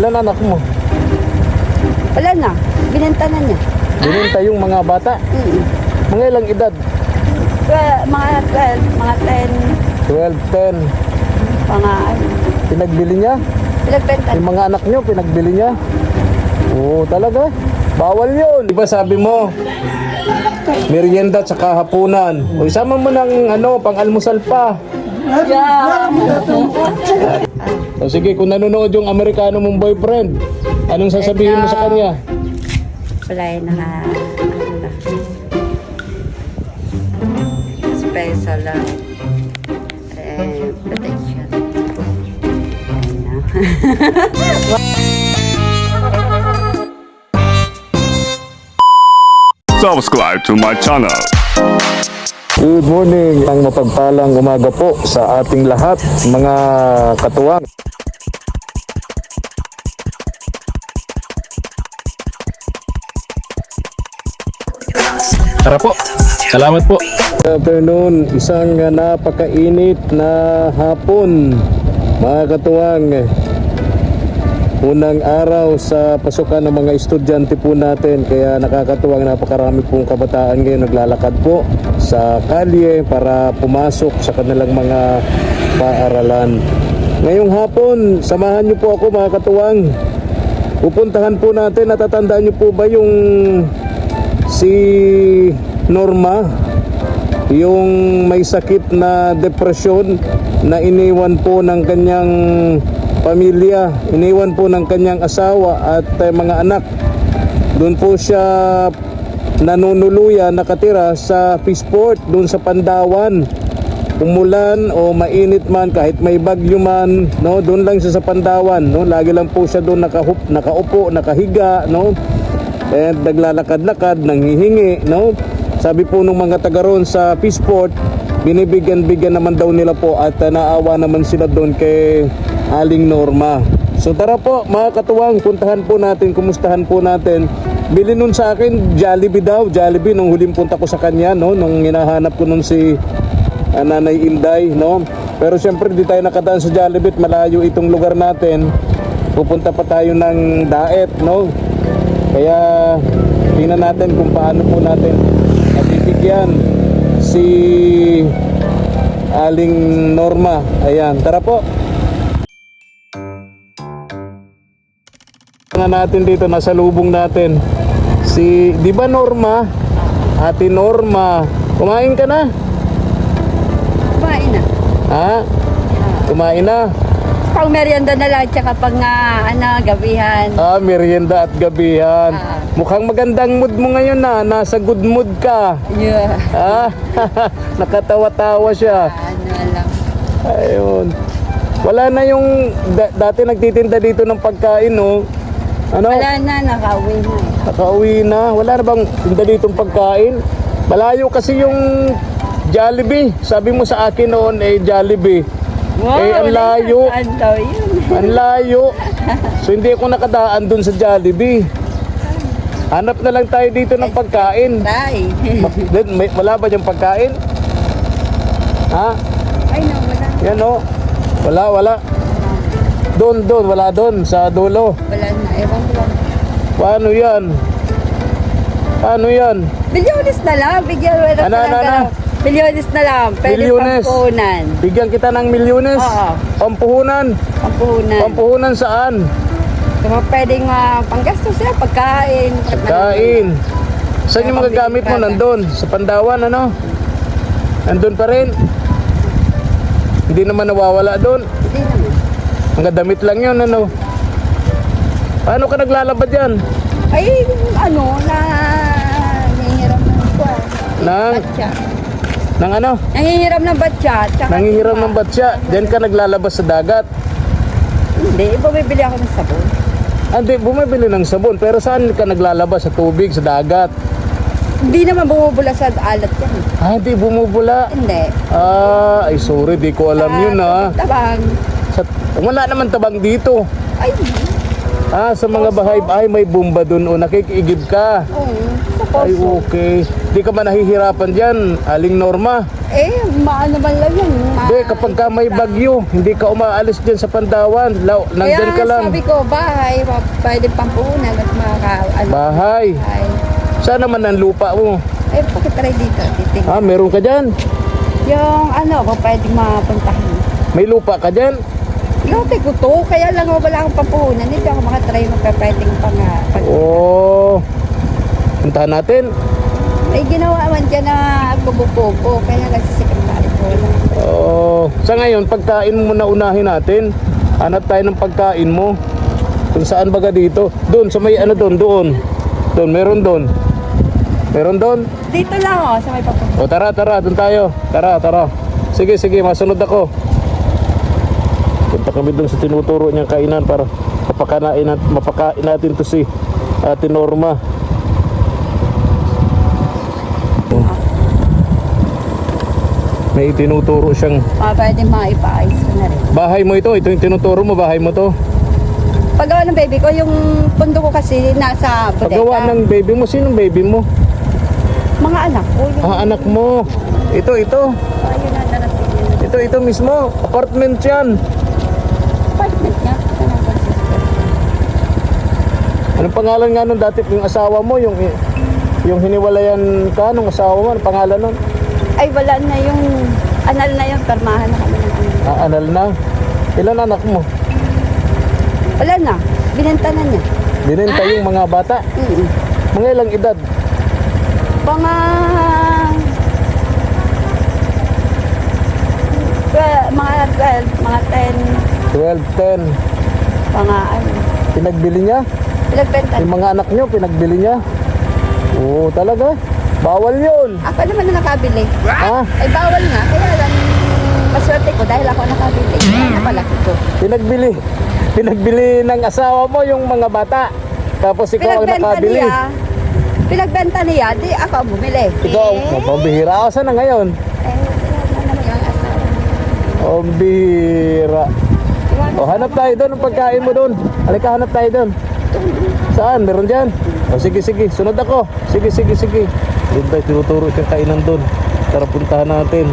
Ilan anak mo? Wala na. Binenta na niya. Bininta yung mga bata? Mga ilang edad? Mga 12, mga 10, 12, 10. mga Pinagbili niya? pinagbenta. Yung mga anak niyo, pinagbili niya? Oo, talaga? Bawal yun. Diba sabi mo, merienda tsaka hapunan. O isama mo ng pang-almusal pa. Yeah. O sige, kung nanonood yung Amerikano mong boyfriend, anong sasabihin mo sa kanya? Wala yun special lang. Protection. Subscribe to my channel. Good morning, ang mapagpalang umaga po sa ating lahat, mga katuwang. Tara po, salamat po. Good afternoon, isang napakainit na hapon, mga katuwang. Unang araw sa pasukan ng mga estudyante po natin, kaya nakakatuwang napakarami pong kabataan ngayon naglalakad po sa kalye para pumasok sa kanilang mga paaralan. Ngayong hapon, samahan niyo po ako, mga katuwang. Pupuntahan po natin, natatandaan niyo po ba yung si Norma, yung may sakit na depresyon na iniwan po ng kanyang pamilya, iniwan po ng kanyang asawa at mga anak. Doon po siya nanunuluyan, nakatira sa Fishport, doon sa Pandawan. Umulan o mainit man, kahit may bagyo man, no, doon lang siya sa Pandawan, no. Lagi lang po siya doon nakaupo, nakahiga, no. And naglalakad-lakad, nanghihingi, no. Sabi po ng mga taga roon sa Fishport, binibigyan naman daw nila po at naawa naman sila doon kay Aling Norma. So tara po, mga katuwang, puntahan po natin, kumustahan po natin. Bili nun sa akin Jollibee daw, Jollibee nung huling punta ko sa kanya, no, nung hinahanap ko nun si Nanay Inday, no. Pero siyempre di tayo nakadaan sa Jollibee, malayo itong lugar natin. Pupunta pa tayo ng Daet, no. Kaya tingnan natin kung paano po natin mabibigyan si Aling Norma. Ayan, tara po. Natin dito, nasa lubong natin si, di ba Norma? Ate Norma, kumain ka na? Kumain na. Ha? Kumain na? Pang merienda na lang, tsaka pag gabihan. Merienda at gabihan. Mukhang magandang mood mo ngayon na, nasa good mood ka. Yeah. Nakatawa-tawa siya. Lang. Ayun. Wala na yung dati nagtitinda dito ng pagkain, no? Ano? Wala na, nakauwi na. Nakauwi na. Wala na bang tinda ditong pagkain? Malayo kasi yung Jollibee. Sabi mo sa akin noon Jollibee. Wow, ang layo. Saan daw yun? Ang layo. So hindi ako nakadaan dun sa Jollibee. Hanap na lang tayo dito ng pagkain. Tay. Wala ba diyang pagkain? Ha? Ay, no, wala. Yan o. Wala. Doon, wala doon sa dulo. Wala na, ewan ko lang. Paano yan? Bilyones na lang, Ano? Bilyones na lang, pwede Milyones? pampuhunan. Bigyan kita ng milyones? Oo. Pampuhunan? Pampuhunan. Pampuhunan saan? Kung pwedeng panggastos siya, pagkain. Kain. Saan yung magagamit mo? Nandun? Sa Pandawan, ano? Nandun pa rin? Hindi naman nawawala doon? Hindi naman. Mga damit lang yun, ano? Paano ka naglalabad yan? Ay, nangihiram ng batya. Nang ano? Nangihiram ng batya. Nangihiram ng batya. Diyan ka naglalabas sa dagat. Hindi, bumibili ako ng sabon. Hindi, bumibili ng sabon. Pero saan ka naglalabas? Sa tubig, sa dagat? Hindi naman bumubula sa alat yan. Hindi bumubula. Hindi. Ay sorry, di ko alam yun ha. Tabang. Wala naman tabang dito. Ay, Sa mga bahay, may bomba dun o nakikiigib ka. oo. Sa Ay poso. okay. Di ka ba nahihirapan dyan, Aling Norma? Maano man lang yun. Hindi, kapag ka may bagyo, hindi ka umaalis dyan sa Pandawan. Nandyan ka lang. Sabi ko, bahay, pwede pampuhunan at Bahay. bahay. Saan naman ang lupa mo? Pakitry dito, titignan. Ah, meron ka dyan? Yung kung pwede mapuntahan. May lupa ka dyan? Lote ko to, kaya lang wala akong pampuhunan. Hindi ako makatry magpapwedeng pag Oo. Puntahan natin. May ginawa man dyan na kubo-kubo, kaya nagsisikretary ko lang. Oo. Sa ngayon, pagkain mo muna unahin natin. Hanap tayo ng pagkain mo. Kung saan baga dito? Doon, sa may doon. Doon, meron doon. Meron doon? Dito lang sa may papunta. O tara, doon tayo. Tara. Sige, masunod ako. Punta kami doon sa tinuturo niyang kainan para mapakain natin to si Ate Norma. May tinuturo siyang Pwede maipaayos ko na rin. bahay mo ito yung tinuturo mo, bahay mo to. Paggawa ng baby ko, yung pundo ko kasi nasa bodega. Paggawa ng baby mo, sinong baby mo? Mga anak ko. Yung, Anak mo. Ito. ayun na narating yun. Ito mismo. Apartment yan. Apartment niya. Anong pangalan nga nun dati yung asawa mo, yung hiniwalayan ka nung asawa mo, anong pangalan nun? Ay, wala na yung anal na yung permahan na kami ng anal. Anal na. Ilan anak mo? Wala na. Binenta na niya. Binenta yung mga bata. Mga ilang edad? Mga... mga 12, mga 10, 12, 10. mga ano. Pinagbili niya? Pinagbenta. Yung mga anak nyo, pinagbili niya? Oo, talaga. Bawal yun. Ako naman na nakabili. Ha? Ay, bawal nga. Kaya lang, maswerte ko dahil ako nakabili. Kaya napalaki ko. Pinagbili ng asawa mo yung mga bata. Tapos ikaw ang nakabili. Pinagbenta niya, di ako ang bumili. Ikaw, mapambihira. O, saan na ngayon? Wala naman yung asawa. Pambihira. O, hanap tayo doon ang pagkain mo doon. Halika, hanap tayo doon. Saan? Meron dyan? O, sige. Sunod ako. Sige. Doon tayo tinuturo siyang kainan doon. Tara, puntahan natin.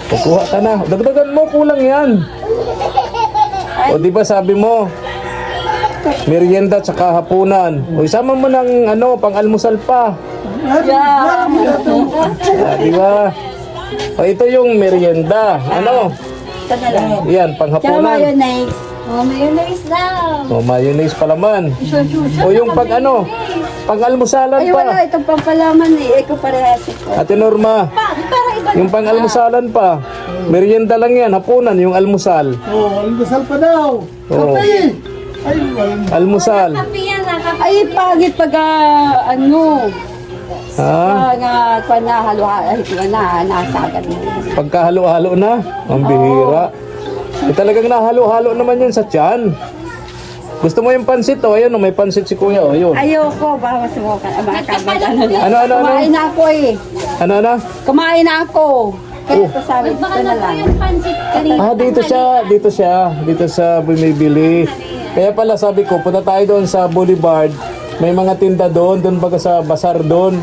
Kukuha ka na. Dagdagan mo, kulang yan. O, di ba sabi mo, merienda tsaka hapunan. O, isama mo ng pang-almusal pa. Yeah. Di ba? O, ito yung merienda. Ito na lang. Yan, Tsaka panghapunan. mayonnaise. Mayonnaise daw. O, mayonnaise pa laman. O, yung pang-almusalan Ay, wala. pa. Itong pampalaman eh. Eko parehas ito. Ate Norma, Para iba yung pang-almusalan pa. Merienda lang yan, hapunan, yung almusal. Almusal pa daw. O, Ay, almusal. Ay, pagit pag Ha? pag nasagad mo. Pagkahalo-halo na, ang bihira. Talagang nahalo-halo naman yun sa tiyan. Gusto mo yung pansit? O, ayun, may pansit si kuya. O, ayun. Ayoko, baka sumukan. Ano? Kumain na ako eh. Ano? Kumain na ako. Kaya ito sabi ko na lang. Ah, dito sa bumibili. Kaya pala sabi ko, punta tayo doon sa Boulevard. May mga tinda doon baga sa basar doon.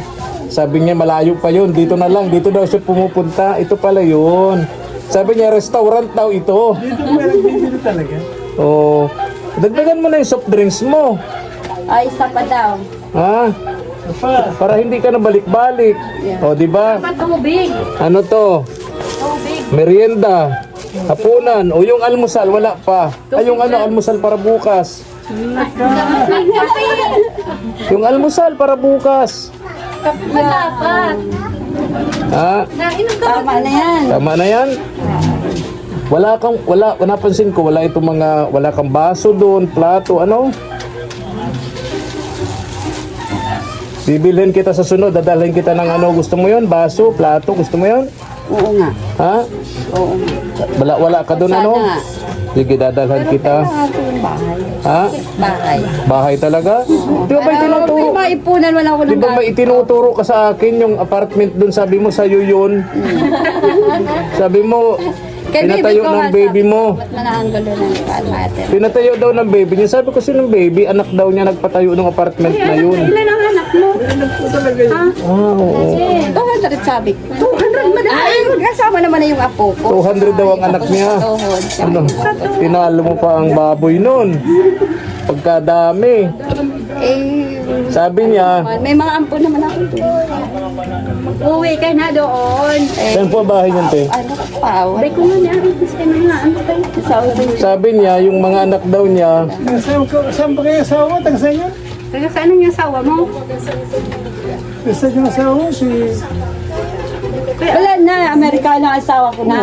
Sabi niya malayo pa yun, dito na lang, dito daw siya pumupunta. Ito pala yun. Sabi niya restaurant daw ito. dito mo nagbibili talaga. Oh, dagdagan mo na yung soft drinks mo. Ay, isa pa daw. Ha? Para hindi ka na balik-balik. O, di ba? Tubig. Ano to? Tubig. Merienda, hapunan, o yung almusal, wala pa. Ay, yung almusal para bukas. Yung almusal para bukas. Dapat. Ha? Tama na yan. Tama na yan? Napansin ko, wala kang baso doon, plato, ano? Bibilhin kita sa sunod, dadalhin kita ng gusto mo yon? Baso, plato, gusto mo yon? Oo nga. Ha? Oo nga. Wala ka doon, ano? Sana. Sige, dadalhan kita. Kailangan ko yung bahay. Ha? Bahay. Bahay talaga? Di ba may tinuturo? May maipunan, wala ko Di ng ba may itinuturo ka sa akin yung apartment doon? Sabi mo sa'yo yun. Sabi mo, pinatayo ng baby mo. Ba't manangulo ng matter? Pinatayo daw ng baby niya. Sabi ko, sinong baby? Anak daw niya nagpatayo ng apartment na yun. Ilan ang anak mo? Ah, oo. 200 sabi ko. 200? magkasama naman na yung apo ko. 200 daw ang anak niya. Tuhod. Ano? Tinalo mo pa ang baboy nun. Pagkadami. Eh, Sabi niya, may mga ampon naman ako doon. Uwi ka na doon. saan po bahay niyan, te? Ano pa? Bay ko nga niya rin kasi nga ano kayo. Sabi niya, yung mga anak daw niya, Saan ba kayo asawa? Taga saan yun? Kaya saan ang yung asawa mo? Basta yung asawa si... Wala na, Amerikano ang asawa ko na.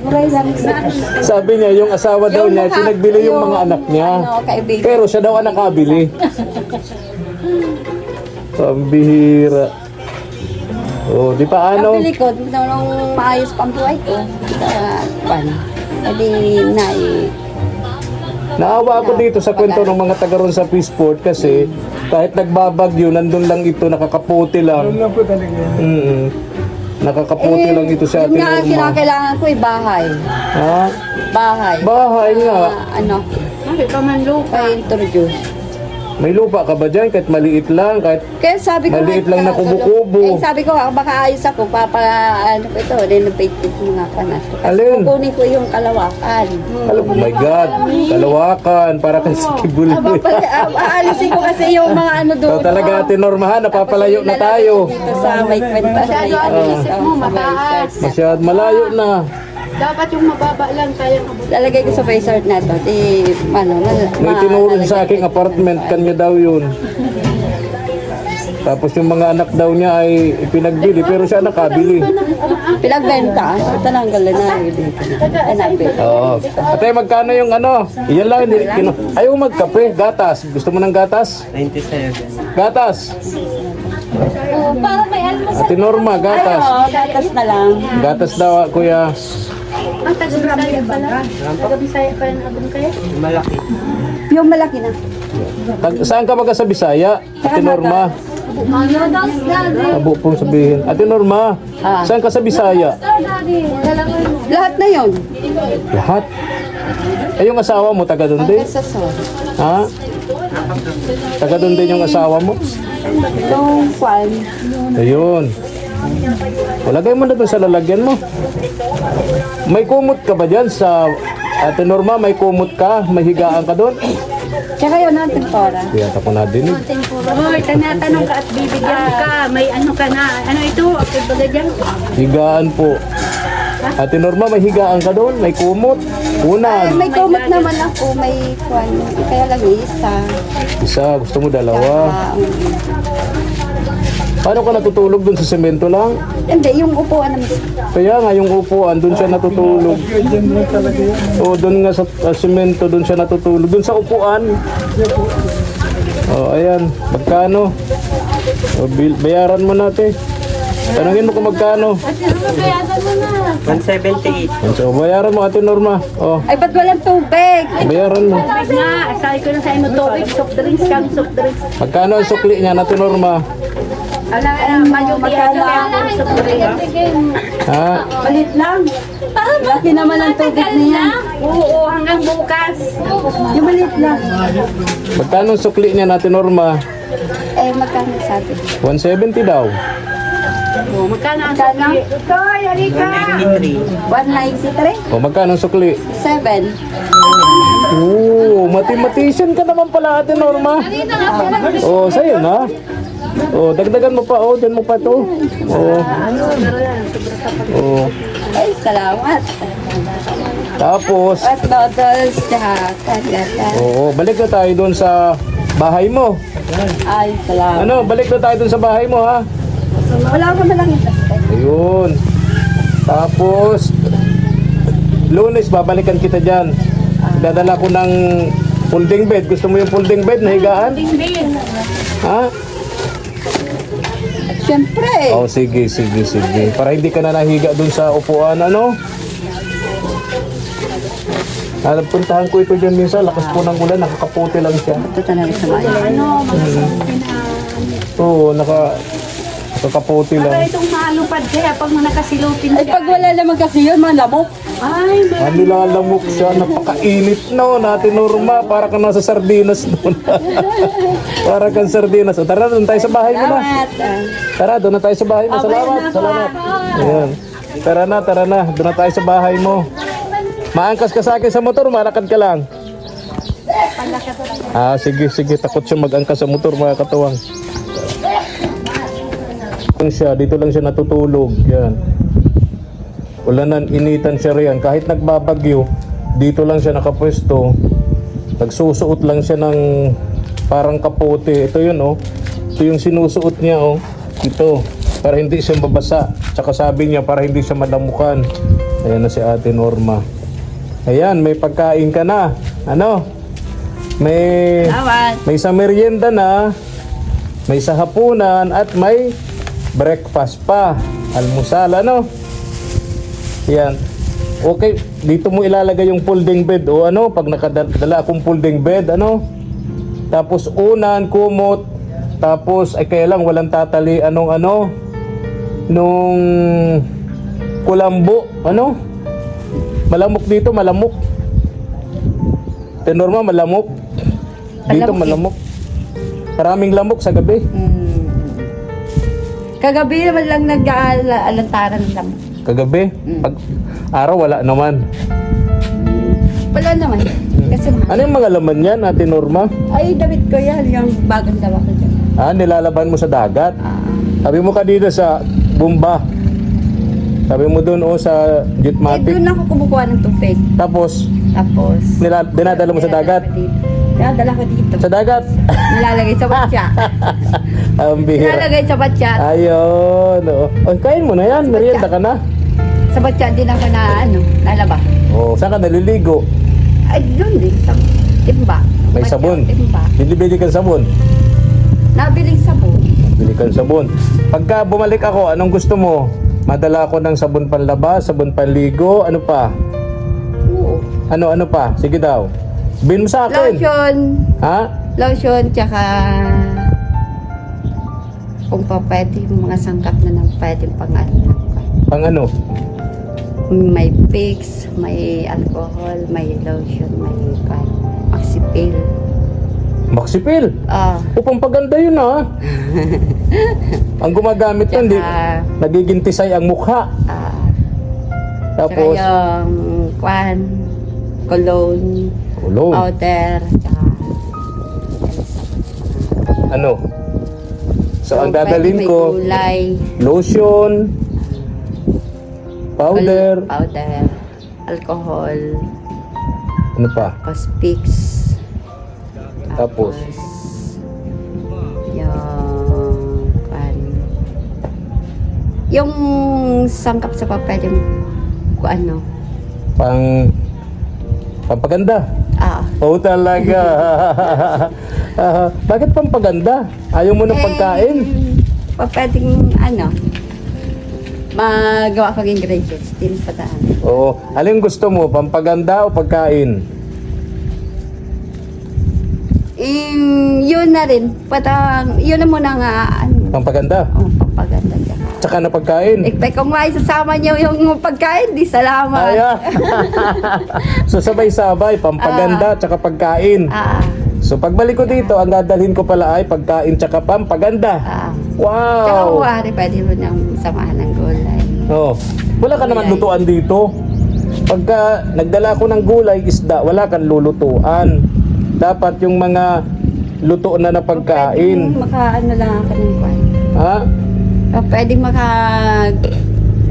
Muray lang sa sabi niya, yung asawa daw niya, pinagbili yung mga anak niya. Ano, kaibigan. Pero siya daw ang nakabili. Pambihira. Oh, di pa ano? Kapili ko, nung maayos pang buhay ko. Edi na Naawa ako dito sa kwento ng mga taga ron sa Peaceport kasi kahit nagbabagyo, nandun lang ito, nakakaputi lang. Ano lang po talaga yan? Nakakaputi lang ito sa Yun ating nga, norma. kinakailangan ko bahay. Ha? Bahay. Bahay nga. Ano, Bakit ka man lupa? pa-introduce. May lupa ka ba dyan? Kahit maliit lang, kahit Kaya sabi ko, maliit lang na kubo-kubo. sabi ko, baka ayos ako, ano ko ito, renovate ko mga panas. Kasi Alin? kukunin ko yung kalawakan. Alam, oh my God, kalawakan, para kang sikibuli. Aalisin ko kasi yung mga ano doon. So talaga, tinormahan, napapalayo na tayo. Dito sa may kwenta na yung ano, isip mo, mataas. Masyad malayo na. Dapat yung mababa lang kaya kabut. Lalagay ko sa resort na to. Di, ano, May tinuro sa aking apartment, kanya daw yun. Tapos yung mga anak daw niya ay ipinagbili, pero siya nakabili. Pinagbenta. Tananggal na yun dito. Hanapin. Oo. Ate, magkano yung ano? Iyan lang, hindi. Ayaw magkape, gatas. Gusto mo ng gatas? 97. Gatas. Para may almas. Ate Norma, gatas. Oo, gatas na lang. Gatas daw, kuya. Ang taga-Bisaya pala. Taga-Bisaya pa yung abon kayo? Malaki. Yung malaki na. Saan ka baga sa Bisaya? Ate Norma. Abo pong sabihin. Ate Norma, saan ka sa Bisaya? Lahat na yun. Lahat. Eh, yung asawa mo, taga doon din? Sa so. Ha? Taga doon din yung asawa mo? Yung kwan. Ayun. Lagay mo na doon sa lalagyan mo. May kumot ka ba dyan sa Ate Norma? May kumot ka? May higaan ka doon? Tsaka yun ang tempora. Kaya ako na din. Hoy, tanatanong ka at bibigyan ka. May ano ka na. Ano ito? Akit ba dyan? Higaan po. Ate Norma, may higaan ka doon? May kumot? Ay, Unan. may kumot naman ako. May kwan. Kaya lang isa. Isa, gusto mo dalawa. Paano ka natutulog doon sa semento lang? Hindi, yung upuan naman. Kaya nga yung upuan, doon siya natutulog. Diyan lang talaga yan. O doon nga sa semento, doon siya natutulog. Doon sa upuan. O ayan, magkano? O, bayaran mo natin. Tanungin mo kung magkano. 178. So, bayaran mo Ate Norma. O, Ay, ba't walang tubig? bayaran mo. Nga, sabi ko na sa inyo tubig, soft drinks kang soft drinks. Magkano ang sukli niya Ate Norma? Ala, mayuti ako kaya soft drinks. Ha? Malit lang. Laki naman ang tubig niya. Oo, hanggang bukas. Yung malit lang. Magkano ang sukli niya Ate Norma? Eh, magkano sabi? 170 daw. Oo, magkano ang sukli? Toy, halika! 193? O magkano ang sukli? 7. Oo, mathematician ka naman pala Ate Norma. Oh, sa'yo na. Oh, dagdagan mo pa. Oh, dyan mo pa to. Oh. Oh. Ay, salamat. Tapos, At noodles, tsaka kagata. oo, balik na tayo doon sa bahay mo. Ay, salamat. Ano, balik na tayo doon sa bahay mo ha. Wala ko na lang yung plastic. Ayun. Tapos, Lunes, babalikan kita dyan. Dadala ko ng folding bed. Gusto mo yung folding bed na higaan? Ha? Siyempre. Oh, sige. Para hindi ka na nahiga dun sa upuan, ano? Puntahan ko ito dyan minsan. Lakas po ng ulan, nakakaputi lang siya. Ito talaga sa mga. Oo, nakakaputi Para lang. itong malupad kaya pag nakasilupin Ay, pag wala naman kasi yun, malamok. Ay, Ano lalamok siya, napakainit no, natin Norma, para ka nasa sardinas doon. Para kang sardinas. O, tara, doon tayo sa bahay mo na. Salamat. Tara, doon na tayo sa bahay mo. Salamat. Ayan. Tara na, tara na. Doon na tayo sa bahay mo. Maangkas ka sa akin sa motor, malakad ka lang. Ah, sige, sige. Takot siya mag-angkas sa motor, mga katuwang. Dito lang siya natutulog. Yan. Wala nang initan siya riyan. Kahit nagbabagyo, dito lang siya nakapwesto. Nagsusuot lang siya ng parang kapote. Ito yun, oh. Ito yung sinusuot niya, oh. Ito. Para hindi siya mabasa. Tsaka sabi niya, para hindi siya madamukan. Ayan na si Ate Norma. Ayan, may pagkain ka na. Ano? May sa merienda na. May sa hapunan. At may breakfast pa. Almusal, ano? Yan. Okay, dito mo ilalagay yung folding bed o ano, pag nakadala akong folding bed, ano? Tapos unan, kumot, tapos ay kaya lang walang tatali anong nung kulambo, ano? Malamok dito, malamok. Tenorma, malamok. Dito malamok. Maraming lamok sa gabi. Kagabi naman lang nag-aalantaran lang. Kagabi, pag araw wala naman. Wala naman. Kasi Ano yung mga laman yan, Ate Norma? ay, damit ko yan. Yung bagong dawa ko dyan. Ah, nilalaban mo sa dagat. Sabi mo kanina sa Bumba. Sabi mo doon sa Jetmatic. Doon ako kumukuha ng tubig. Tapos, Tapos, dinadala mo sa dagat. Dinadala ko dito. Sa dagat. Nilalagay sa batya. Ang bihira. Nilalagay sa batya. Ayun. Oh. Oy, kain mo na yan. Merienda ka na. Sa batya din ako nalaba. Oh, saan ka naliligo? Ay, doon din. Sa timba. May Batya, sabon. Timba. Bili kang sabon. Nabiling sabon. Bili kang sabon. Pagka bumalik ako, anong gusto mo? Madala ako ng sabon panlaba, sabon panligo, ano pa? Oo. Ano pa? Sige daw. Bin mo sa akin. Lotion. Ha? Lotion, tsaka kung pa pwede yung mga sangkap na nang pwede Pang ano? may Vicks, may alcohol, may lotion, may Maxipil. Maxipil. Upang paganda yun ha. Ang gumagamit nun, Tsaka, nagiging tisay ang mukha. tsaka Tapos, yung cologne, ulo. powder, tsaka Ano? So, ang pwede dadalhin may ko, gulay, lotion, powder, alcohol, ano pa? Cospix. Tapos? Yung sangkap sa papel yung Pampaganda. Oo talaga. Bakit pampaganda? Ayaw mo ng pagkain? Pwedeng magawa kong ingredients din sa daan. Oo. Alin gusto mo? Pampaganda o pagkain? Yun na rin. Yun na muna nga. Pampaganda? Pampaganda dyan. Tsaka na pagkain? Kung maisasama niyo yung pagkain, di salamat. Aya. So sabay-sabay, pampaganda tsaka pagkain. So pagbalik ko dito, ang dadalhin ko pala ay pagkain tsaka pampaganda. Tsaka Wow! kuwari, pwede mo nang samahan ng gulay. Oh. Wala ka naman lutuan dito. Pagka nagdala ko ng gulay, isda, wala kang lulutuan. Dapat yung mga luto na na pagkain. Pwede lang ako ng kwan. Ha? Pwede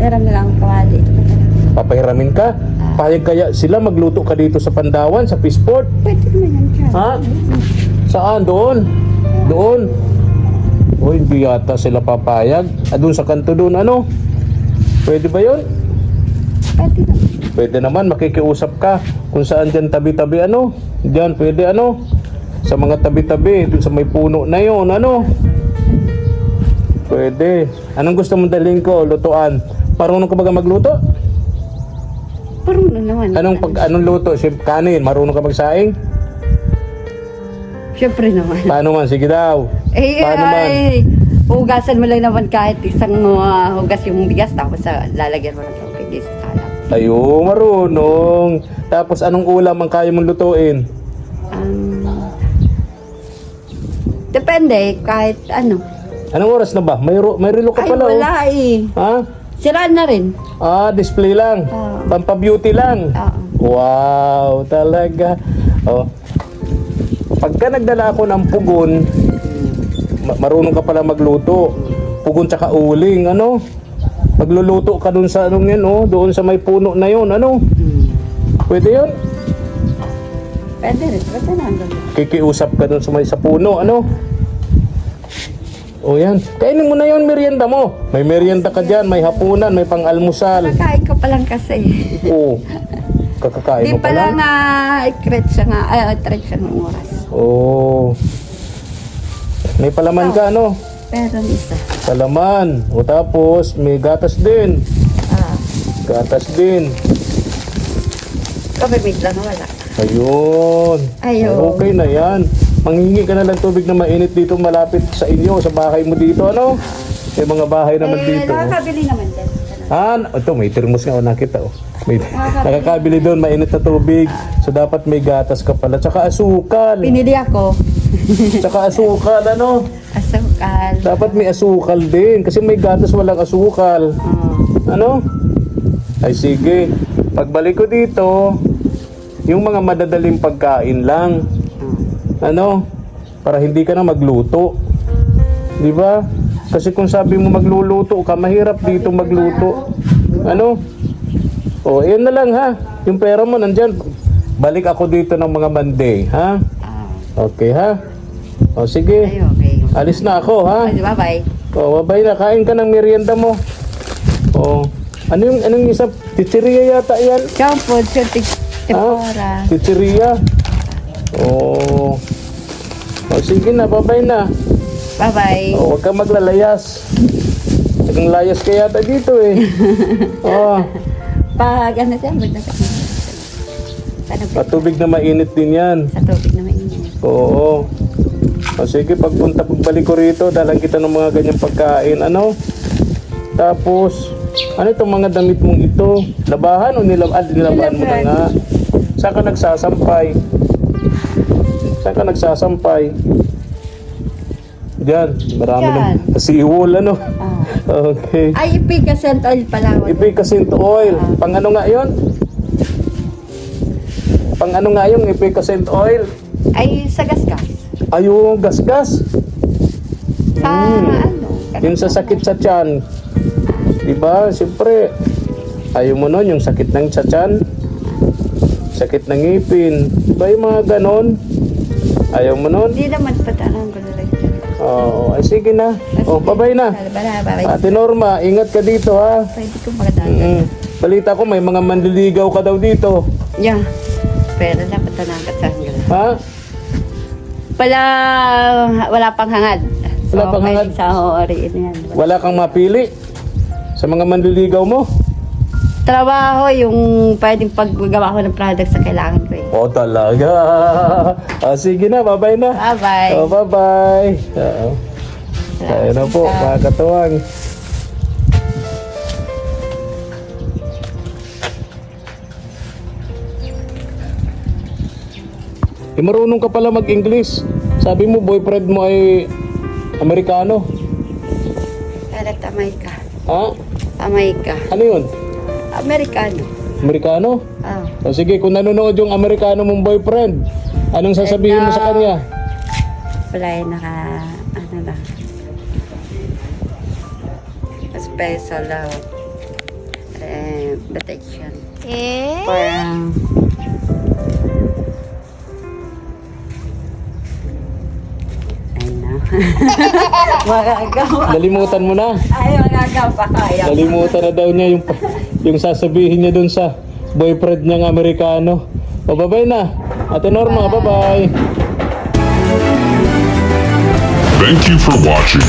eram na lang kawali. Papahiramin ka? Payag kaya sila magluto ka dito sa Pandawan, sa Fishport? Pwede naman yan dyan. Ha? Saan? Doon? Doon? O hindi yata sila papayag. Doon sa kanto doon, ano? Pwede ba yun? Pwede naman. Pwede naman, makikiusap ka kung saan dyan tabi-tabi, ano? Dyan, pwede, ano? Sa mga tabi-tabi, doon sa may puno na yun, ano? Pwede. Anong gusto mong dalhin ko? Lutuan. Marunong ka ba magluto? Marunong naman. Anong luto? Kanin. Marunong ka magsaing? Siyempre naman. Paano man? Sige daw. Paano man? Hugasan mo lang naman kahit isang hugas yung bigas tapos lalagyan mo ng tubig sa salak. Ayo, marunong. Tapos anong ulam ang kaya mong lutuin? Depende, kahit ano. Anong oras na ba? May relo ka Ay, pala. wala eh. Ha? Siraan na rin. Display lang. Oo. Pampa-beauty lang. Oo. Wow, talaga. Oh. Pagka nagdala ako ng pugon, marunong ka pala magluto. Pugon tsaka uling, ano? Magluluto ka dun sa anong yan, oh, doon sa may puno na yun, ano? Pwede yun? Pwede rin. Pwede na. Kikiusap ka dun sa puno, ano? O yan. Kainin mo na yun, merienda mo. May merienda ka dyan, may hapunan, may pang-almusal. Kakain ko pa lang kasi. Oo. Kakakain Di mo pa pala lang? nga, ikretsa nga, ikretsa ng oras. Oo. May palaman ka, ano? Pero isa. Palaman. O tapos, may gatas din. Gatas din. Kabibig lang, wala. Ayun. Ayun. Okay na yan. Manghingi ka na lang tubig na mainit dito malapit sa inyo, sa bahay mo dito, ano? May mga bahay naman dito. Nakakabili naman din. Ito, may thermos nga, nakita, oh. May, nakakabili doon, mainit na tubig. So, dapat may gatas ka pala. Tsaka asukal. Pinili ako. Tsaka asukal, ano? Asukal. Dapat may asukal din. Kasi may gatas, walang asukal. Ano? Ay, sige. Pagbalik ko dito, yung mga madadaling pagkain lang. Ano? Para hindi ka na magluto. Di ba? Kasi kung sabi mo magluluto ka, mahirap dito magluto. Ano? O, yan na lang ha. Yung pera mo nandyan. Balik ako dito ng mga Monday, ha? Okay ha? O, sige. Ay, okay. Alis na ako, ha? Ay, bye-bye. O, babay na. Kain ka ng merienda mo. O, anong isa? Chichiria yata yan? Chow food, tipora. Chichiria. O, sige na. Babay na. Bye-bye. O, huwag kang maglalayas. Huwag layas ka yata dito eh. O, Pag ano siya, patubig na mainit din yan. sa tubig na mainit. Oo. O sige, pagbalik ko rito, dalang kita ng mga ganyang pagkain. Ano? Tapos, ano itong mga damit mong ito? Labahan o nilabahan mo na nga? Saan ka nagsasampay? Saan ka nagsasampay? Diyan, marami Diyan. ng siwol, ano? Okay. Ay, ipigacent oil pala. Ipicacent oil. Pang ano nga yun? Pang ano nga yung ipicacent oil? Ay, sa gasgas. Ay, yung gasgas. Sa ano? Yung sa sakit sa tiyan. Diba? Siyempre, ayaw mo nun, yung sakit ng sa tiyan. Sakit ng ngipin. Diba yung mga ganon? Ayaw mo nun? Hindi naman patanong ko na lang. Oo, ay sige na. Oh, babay na. Bye-bye. Ate Norma, ingat ka dito ha. Pwede ko magdaan. Balita ko may mga manliligaw ka daw dito. Yeah. Pero dapat tanong ka sa hanggang. Ha? Wala pang hangad. Wala pang hangad? Sa horiin yan. Wala kang mapili sa mga manliligaw mo? Trabaho yung pwedeng paggawa ko ng product sa kailangan ko eh. Oh, talaga. Sige na, bye-bye na. Bye-bye. Oh, bye-bye. Oo. Tayo na po, mga katuwang. Marunong ka pala mag-English. Sabi mo, boyfriend mo ay Amerikano. Pero tamay ka. Ha? Tamay ka. Ano yun? Amerikano. Amerikano? O sige, kung nanonood yung Amerikano mong boyfriend, anong sasabihin mo sa kanya? Wala yung ano lang. Special protection. Parang magagawa. Nalimutan mo na. Ay, magagawa pa kaya. Nalimutan na daw niya yung sasabihin niya dun sa boyfriend niyang Amerikano. O, bye-bye na. Ate Norma, bye-bye. Thank you for watching.